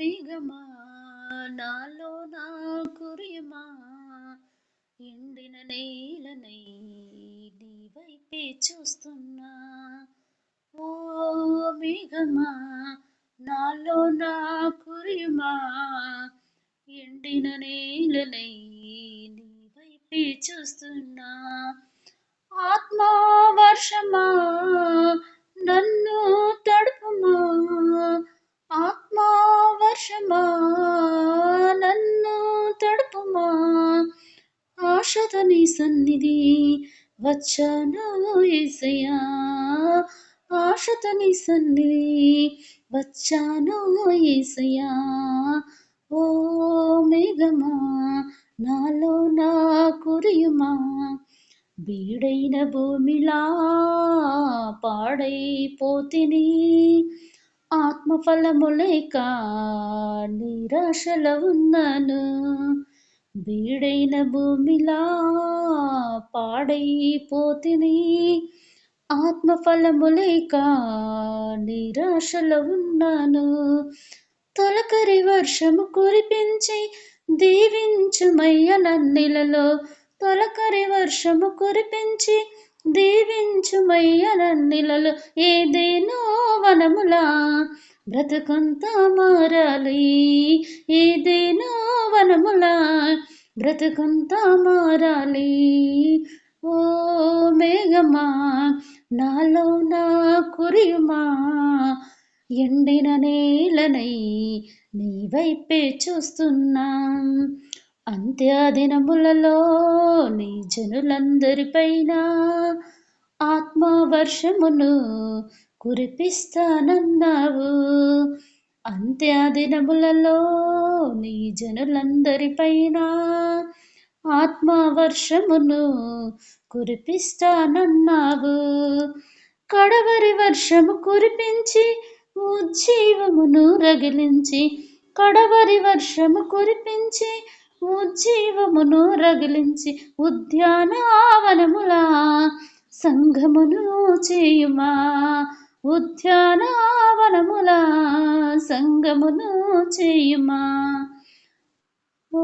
మేఘమా నాలో నా కురియమా ఎండిన నేలనై నీ వైపే చూస్తున్నా. ఓ మేఘమా నాలో నా కురియమా ఎండిన నేలనై నీ వైపే చూస్తున్నా. ఆత్మా వర్షమా నన్ను తడుపుమా, ఆత్మా వర్షమా నన్ను తడుపుమా. ఆశతో నీ సన్నిధి వచ్చాను యేసయ్యా, ఆశతో నీ సన్నిధి వచ్చాను యేసయ్యా. ఓ మేఘమా నాలో నా కురియుమా, బీడైన భూమిలా పాడైపోతిని, ఆత్మఫలము లేక నిరాశలో ఉన్నాను. బీడైన భూమిలా పాడైపోతిని, ఆత్మఫలము లేక నిరాశలో ఉన్నాను. తొలకరి వర్షము కురిపించి దీవించుమయ్య నన్నిలలో, తొలకరి వర్షము కురిపించి దీవించుమయ్య నన్నిలలో. ఏదేనో వనములా బ్రతుకంతా మారాలి, ఏదేనో వనములా బ్రతుకంతా మారాలి. ఓ మేఘమా నాలో నా కురియుమా, ఎండిన నేలనై నీ వైపే చూస్తున్నా. అంత్యదినములలో నీ జనులందరిపైన ఆత్మవర్షమును కురిపిస్తానన్నావు. అంత్యదినములలో నీ జనులందరిపైన ఆత్మవర్షమును కురిపిస్తానన్నావు. కడవరి వర్షము కురిపించి ఉజ్జీవమును రగిలించి, కడవరి వర్షము కురిపించి ఉజ్జీవమును రగిలించి, ఉద్యానవనములా సంఘమును చేయుమా, ఉద్యానవనములా సంఘమును చేయుమా. ఓ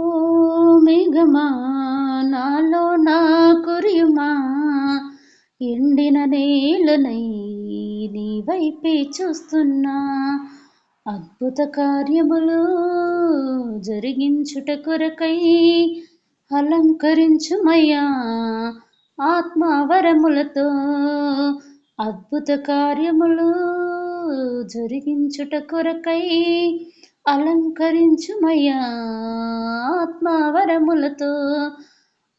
మేఘమా నాలో నా కురియుమా, ఎండిన నేలనై నీ వైపే చూస్తున్నా. అద్భుత కార్యములు జరిగించుట కొరకై అలంకరించుమయ్యా ఆత్మవరములతో, అద్భుత కార్యములు జరిగించుట కొరకై అలంకరించుమయ్యా ఆత్మవరములతో.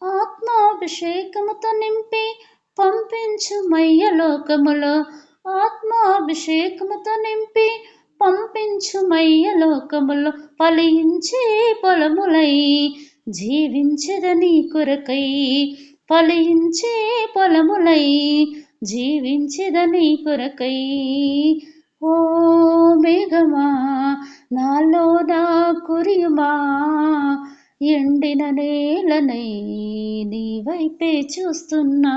ఆత్మాభిషేకముతో నింపి పంపించుమయ్య లోకములో, ఆత్మాభిషేకముతో నింపి పంపించుమయ్య లోకములో. ఫలించే పొలములై జీవించెదనీ కొరకై, ఫలించే పొలములై జీవించెదనీ కొరకై. ఓ మేఘమా నాలో నా కురియుమా, ఎండిన నేలనై నీ వైపే చూస్తున్నా.